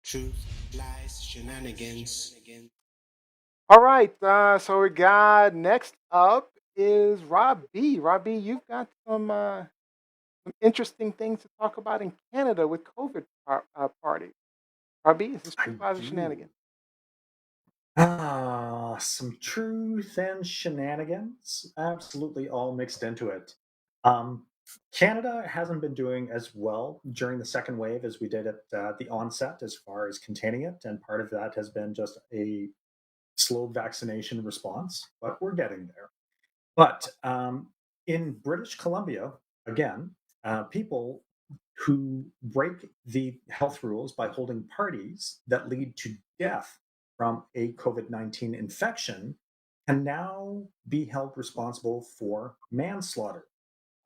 Truth, lies, shenanigans. All right, so we got next up is Rob B. Rob B, you've got some interesting things to talk about in Canada with COVID parties. Rob B, is this I Truth, Lies, or do. Shenanigans? Some truth and shenanigans, absolutely all mixed into it. Um, Canada hasn't been doing as well during the second wave as we did at the onset as far as containing it, and part of that has been just a slow vaccination response, but we're getting there. But in British Columbia, again, people who break the health rules by holding parties that lead to death from a COVID 19 infection can now be held responsible for manslaughter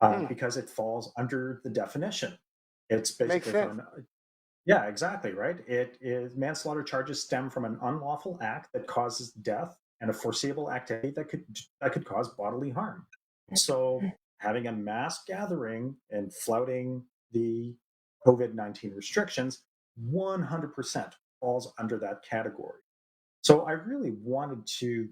Hmm, because it falls under the definition. It's makes basically sense. from yeah, exactly, right? It is manslaughter charges stem from an unlawful act that causes death and a foreseeable activity that could cause bodily harm. So having a mass gathering and flouting the COVID-19 restrictions 100% falls under that category. So I really wanted to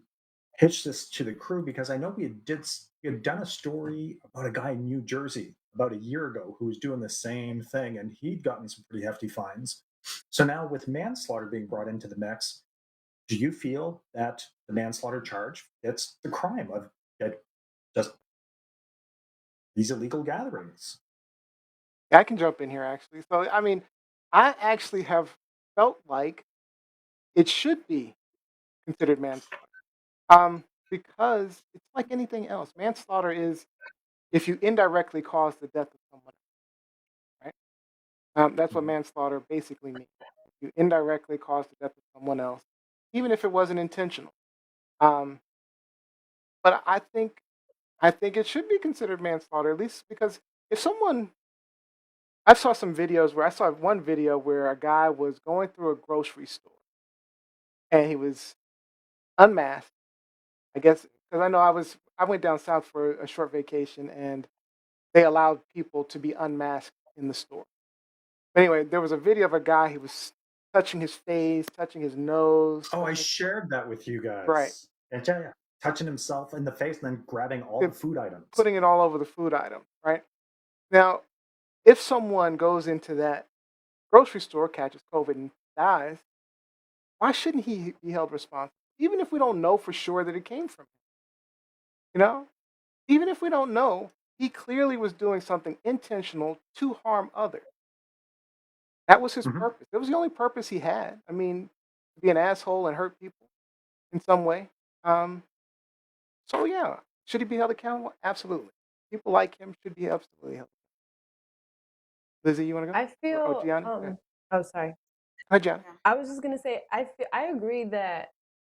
pitch this to the crew because I know we had done a story about a guy in New Jersey about a year ago who was doing the same thing, and he'd gotten some pretty hefty fines. So now with manslaughter being brought into the mix, do you feel that the manslaughter charge fits the crime of just these illegal gatherings? Yeah, I can jump in here actually. So, I mean, I actually have felt like it should be considered manslaughter. Because it's like anything else. Manslaughter is if you indirectly cause the death of someone, right? That's what Mhm. manslaughter basically means. You indirectly cause the death of someone else, even if it wasn't intentional. Um, but I think it should be considered manslaughter, at least because if someone, I saw some videos where I saw one video where a guy was going through a grocery store and he was unmasked. I guess because I went down south for a short vacation and they allowed people to be unmasked in the store. But anyway, there was a video of a guy. He was touching his face, touching his nose, Oh, I touching shared that with you right, guys. And yeah, yeah, touching himself in the face and then grabbing all the and food items. putting it all over the food item. Right now, if someone goes into that grocery store, catches COVID, and dies, why shouldn't he be held responsible? Even if we don't know for sure that it came from him, you know, even if we don't know, he clearly was doing something intentional to harm others. That was his Mhm. purpose. That was the only purpose he had. I mean, to be an asshole and hurt people in some way. Um, so yeah, should he be held accountable? Absolutely. People like him should be absolutely held. Lizzie, you want to go? I Or feel Gianni? Okay. oh sorry. Hi, Gianni. I was just gonna say I agree that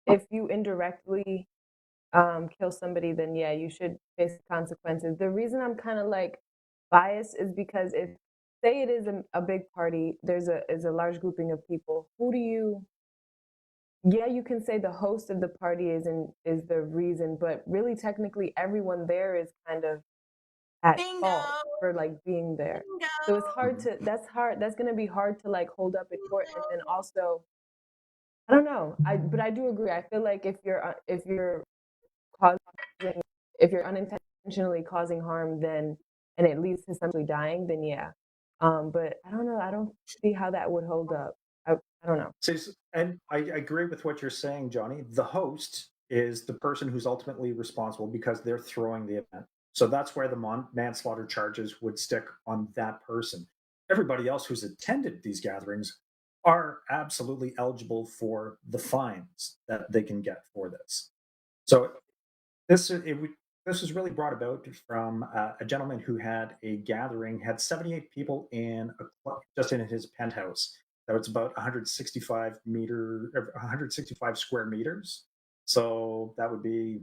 if you indirectly kill somebody, then yeah, you should face consequences. The reason I'm kind of like biased is because if say it is a big party, there's a large grouping of people. Who do you? Yeah, you can say the host of the party is the reason, but really technically everyone there is kind of at Bingo! fault for like being there. So it's Bingo! hard Mhm. to that's hard that's going to be hard to like hold up in court. And then also I don't know. I do agree. I feel like if you're causing if you're unintentionally causing harm, then and it leads to somebody dying, then yeah. But I don't know. I don't see how that would hold up. I don't know. So, and I agree with what you're saying, Johnny. The host is the person who's ultimately responsible because they're throwing the event. So that's where the manslaughter charges would stick on that person. Everybody else who's attended these gatherings are absolutely eligible for the fines that they can get for this. So this it, this was really brought about from a gentleman who had a gathering, had 78 people in a club just in his penthouse. That was about 165 square meters. So that would be,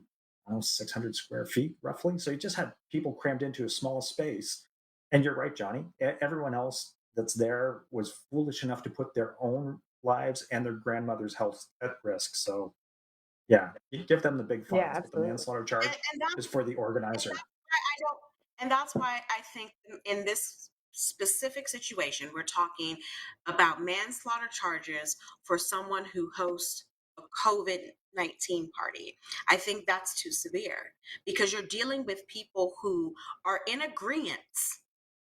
I don't know, 600 square feet roughly. So you just had people crammed into a small space. And you're right, Johnny. Everyone else that's there was foolish enough to put their own lives and their grandmother's health at risk. So yeah, you give them the big Yeah, fines, but the absolutely. manslaughter And, charge and that's is for the and organizer. that's why I don't. And that's why I think in this specific situation, we're talking about manslaughter charges for someone who hosts a COVID-19 party. I think that's too severe because you're dealing with people who are in agreement,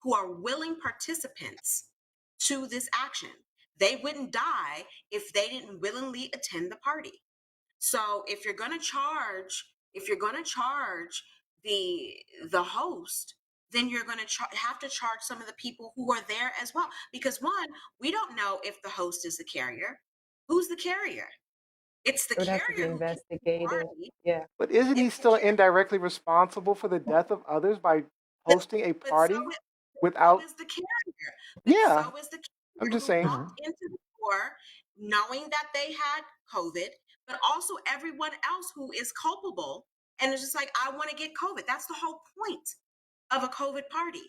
who are willing participants to this action. They wouldn't die if they didn't willingly attend the party. So if you're going to charge the host, then you're going to have to charge some of the people who are there as well. Because one, we don't know if the host is the carrier. Who's the carrier? It's the It would have to be carrier who came to the investigated. party. Yeah. But isn't he It's the still carrier. indirectly responsible for the death of others by But, hosting a but party so without? is the carrier. But Yeah, so is the I'm carrier just who saying. walked into the store knowing that they had COVID, but also everyone else who is culpable and it's just like, I want to get COVID. That's the whole point of a COVID party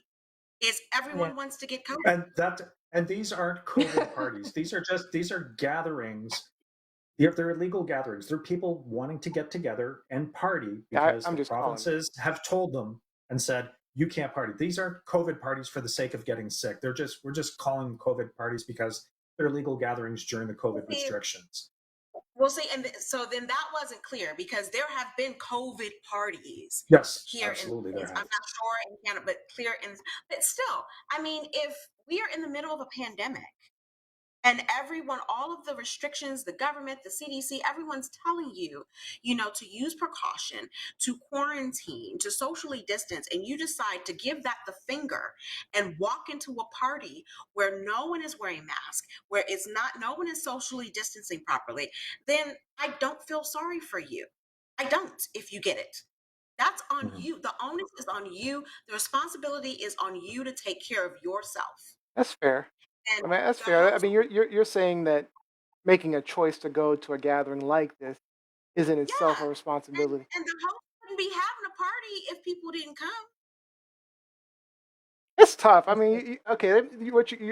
is everyone Yeah. wants to get COVID. And these aren't COVID parties. These are gatherings. They're illegal gatherings. They're people wanting to get together and party Yeah, because I'm the just calling it. provinces have told them and said you can't party. These aren't COVID parties for the sake of getting sick. We're just calling them COVID parties because they're legal gatherings during the COVID restrictions. We'll see, and so then that wasn't clear because there have been COVID parties. Yes, Here absolutely, I'm there have. not sure in Canada, but still, I mean, if we are in the middle of a pandemic and everyone, all of the restrictions, the government, the CDC, everyone's telling you, to use precaution, to quarantine, to socially distance, and you decide to give that the finger and walk into a party where no one is wearing masks, where no one is socially distancing properly, then I don't feel sorry for you. I don't, if you get it. That's on you. The onus is on you. The responsibility is on you to take care of yourself. That's fair. And I mean, that's the fair. I host, mean, you're saying that making a choice to go to a gathering like this is in itself a yeah, responsibility. and the host wouldn't be having a party if people didn't come. It's tough. I mean, okay,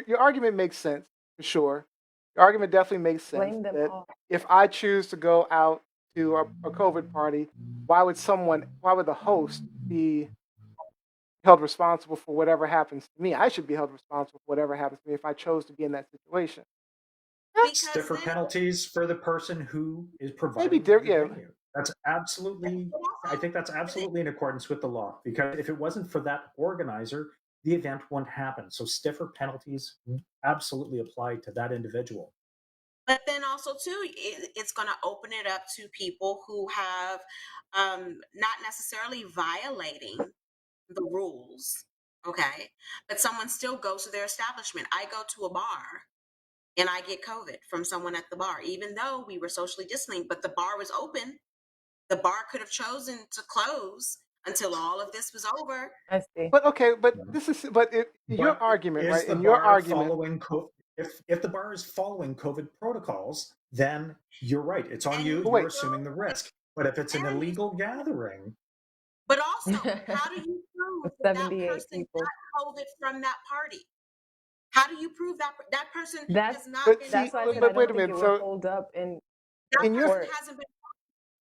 your argument makes sense for sure. Your argument definitely makes sense Blame them that all. if I choose to go out to a COVID party, why would the host be held responsible for whatever happens to me? I should be held responsible for whatever happens to me if I chose to be in that situation. Because Stiffer then penalties for the person who is Maybe providing the yeah. venue. That's absolutely, I think that's absolutely in accordance with the law because if it wasn't for that organizer, the event wouldn't happen. So stiffer penalties absolutely apply to that individual. but then also too, it's going to open it up to people who have not necessarily violating the rules, okay, but someone still goes to their establishment. I go to a bar and I get COVID from someone at the bar, even though we were socially distancing, but the bar was open. The bar could have chosen to close until all of this was over. I see. But okay, your But argument, is right? the In your bar argument, following if the bar is following COVID protocols, then you're right. It's on And you. you but You're wait, assuming the risk. But if it's an and you illegal gathering, But also, how do you prove With that 78 person people. got COVID from that party? How do you prove that person That's has not but been see, that's why I said but I wait don't a think minute. it would So hold up in that in your person court. hasn't been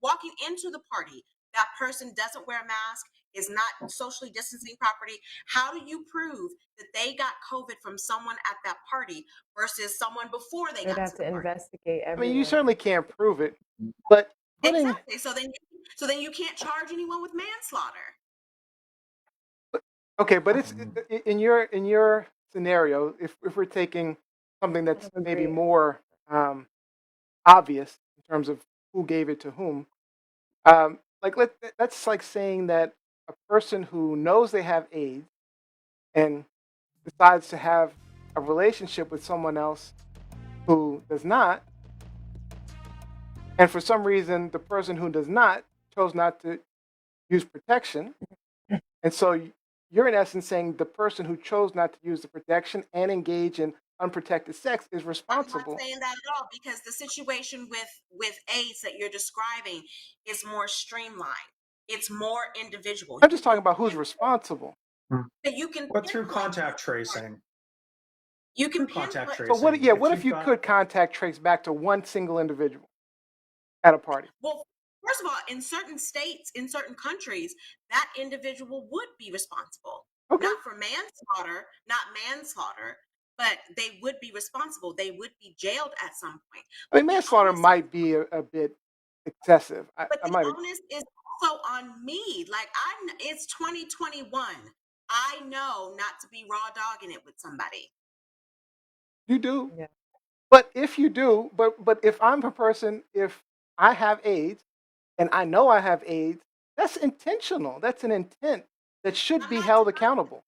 walking into the party? That person doesn't wear a mask, is not socially distancing properly. How do you prove that they got COVID from someone at that party versus someone before they They'd got have to to the party? investigate I mean, you everyone. certainly can't prove it, but putting Exactly. So then you can't charge anyone with manslaughter. okay, but it's in your scenario. If we're taking something that's I maybe agree. more obvious in terms of who gave it to whom, like that's like saying that a person who knows they have AIDS and decides to have a relationship with someone else who does not, and for some reason the person who does not chose not to use protection, and so you're in essence saying the person who chose not to use the protection and engage in unprotected sex is I'm not responsible. saying that at all because the situation with AIDS that you're describing is more streamlined. It's more individual. I'm just talking about who's responsible. You can but through pinpoint contact tracing, You can through contact pinpoint. So tracing, what if you've you got could contact trace back to one single individual at a party? Well, first of all, in certain states, in certain countries, that individual would be responsible. Okay. not for manslaughter, but they would be responsible. They would be jailed at some point. I mean, But the manslaughter onus, might be a bit excessive. but I the might. onus is also on me. Like it's 2021. I know not to be raw dogging it with somebody. You do. Yeah. But if you do, but if I'm a person, if I have AIDS and I know I have AIDS, that's intentional. That's an intent that should I'm be not held denying. accountable.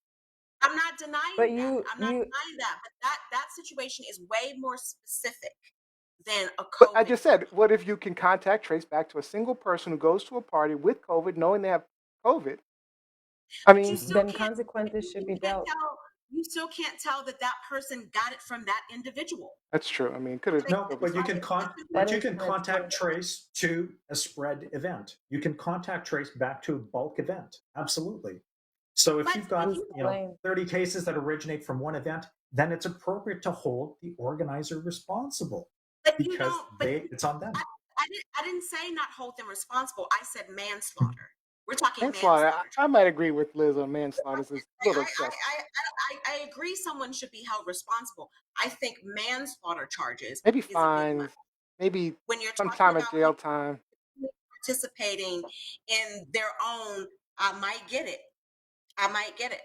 I'm not denying But that. I'm not you denying that. But that situation is way more specific than a But I COVID just one. said, what if you can contact trace back to a single person who goes to a party with COVID, knowing they have COVID? I But you mean, still then can't. consequences should be dealt. You still can't tell that that person got it from that individual. that's true. I mean, could have No, still be but you something. can That but you is can kind of contact true. trace to a spread event. You can contact trace back to a bulk event. Absolutely. So if But you've got, Who's to blame? 30 cases that originate from one event, then it's appropriate to hold the organizer responsible but you because don't. But it's on them. I didn't say not hold them responsible. I said manslaughter. We're talking Manslaughter, manslaughter. I might agree with Liz on manslaughter. It's a little I, excessive. I agree someone should be held responsible. I think manslaughter charges Maybe is a bit much. fines, maybe When you're some talking time of about jail people time. participating in their own, I might get it. I might get it.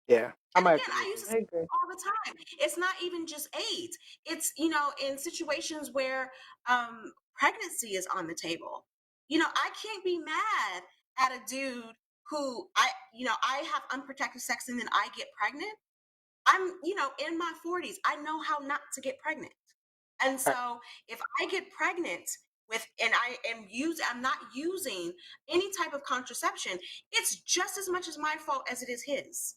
Yeah, I And might again, have to I agree. use this I agree. all the time. It's not even just AIDS. It's, in situations where pregnancy is on the table. I can't be mad at a dude who I have unprotected sex and then I get pregnant. I'm, in my 40s. I know how not to get pregnant. And All right. so if I get pregnant and I'm not using any type of contraception, it's just as much as my fault as it is his.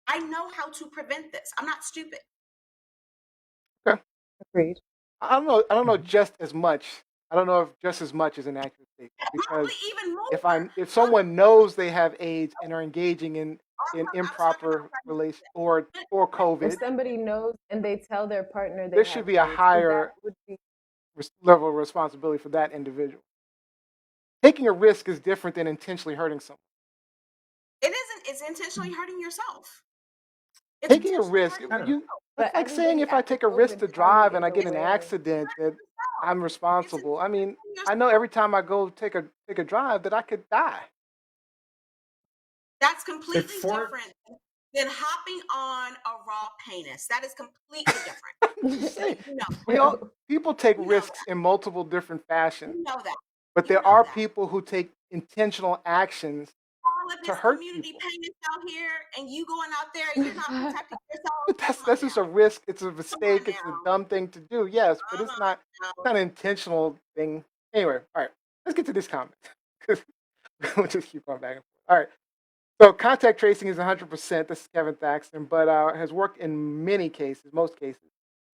I know how to prevent this. I'm not stupid. Okay. Agreed. I don't know. I don't know just as much. I don't know if just as much is an accurate statement because Probably even more. if someone knows they have AIDS and are engaging in I was talking improper about pregnancy. relation or But COVID, If somebody knows and they tell their partner there they should have be a AIDS, that higher would be level of responsibility for that individual. Taking a risk is different than intentionally hurting someone. it isn't. It's intentionally hurting yourself. It's Taking a intentionally risk, hurting I don't know. you but that's like saying everybody if I after take a risk COVID to finally drive and is I get in an aware. accident that I'm yourself. It's responsible. I mean, intentionally I know yourself. every time I go take a drive that I could die. That's completely Before different than hopping on a raw penis. That is completely different. I'm just saying, True. people take You know risks that. in multiple different fashions, You know that. but You there know are that. people who take intentional actions All of to this hurt community people. payments out here, and you going out there and you're not protecting yourself. But Come on that's just a now. risk. It's a Come on mistake. It's a now. dumb thing to do. Yes, but Come it's on not. now. It's not an intentional thing. Anyway, all right. Let's get to this comment because we'll just keep on back and forth. All right. So contact tracing is 100%. This is Kevin Thaxton, but has worked in many cases, most cases.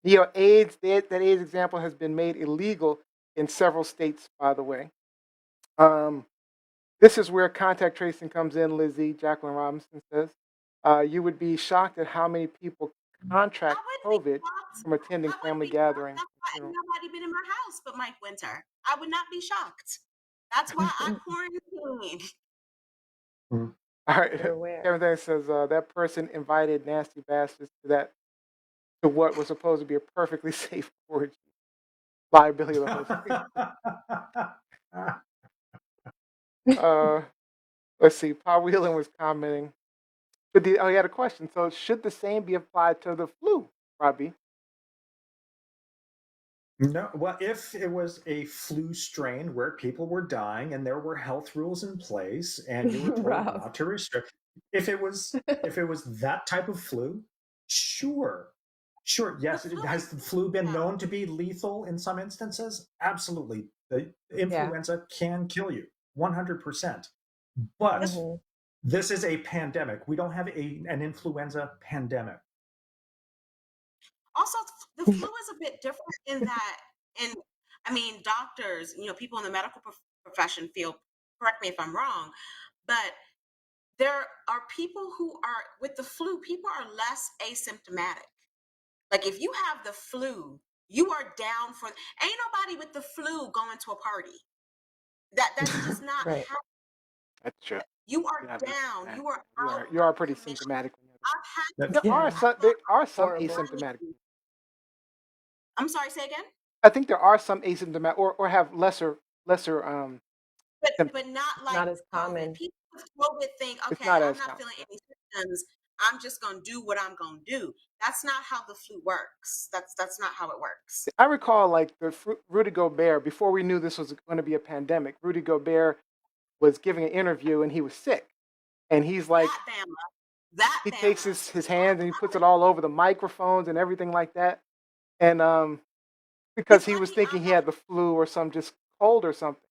AIDS, that AIDS example has been made illegal in several states, by the way. This is where contact tracing comes in, Lizzie. Jacqueline Robinson says. You would be shocked at how many people contract I wouldn't be COVID shocked. from attending I wouldn't family be shocked. gatherings. That's why ain't nobody been in my house but Mike Winter. I would not be shocked. That's why I quarantined. All right. You're aware. Kevin Thaxton says that person invited nasty bastards to what was supposed to be a perfectly safe orgy. Liability of the host. Let's see. Paul Whelan was commenting. He had a question. So should the same be applied to the flu, Robbie? No, well, if it was a flu strain where people were dying and there were health rules in place and you were told Rob. not to restrict, if it was that type of flu, sure, yes. Has the flu been known to be lethal in some instances? Absolutely, the influenza can kill you, 100%. But Mhm. this is a pandemic. We don't have an influenza pandemic. Also, the flu is a bit different in that, and I mean, doctors, people in the medical profession feel, correct me if I'm wrong, but there are people who are with the flu, people are less asymptomatic. Like if you have the flu, you are down for, ain't nobody with the flu going to a party. That's just not Right. happening. That's true. You are Yeah, that's down. bad. You are You out are you are of pretty commission. symptomatic when you're I've had That- to there get are some Horrible. asymptomatic people. I'm sorry, say again? I think there are some asymptomatic or have lesser symptoms. But not like Not as COVID. common. People with COVID think, It's okay, not I'm as not common. feeling any symptoms. I'm just gonna do what I'm gonna do. That's not how the flu works. That's not how it works. I recall like Rudy Gobert, before we knew this was going to be a pandemic, Rudy Gobert was giving an interview and he was sick. And he's like, That he Bama takes his hands and he puts it all over the microphones and everything like that. And because he was thinking he had the flu or some just cold or something.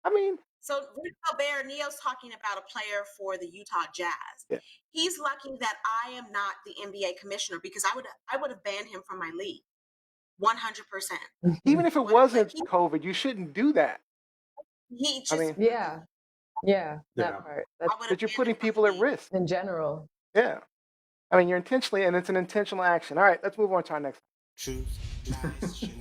I mean, So Rudy Gobert, Neo's talking about a player for the Utah Jazz. yeah. He's lucky that I am not the NBA commissioner because I would have banned him from my league, 100%. Even if it But wasn't he COVID, you shouldn't do that. just I mean, Yeah. Yeah. Yeah. That part. I would have but you're banned putting him from the people at league. risk. In general. Yeah. I mean, you're intentionally, and it's an intentional action. All right, let's move on to our next. Truth, lies,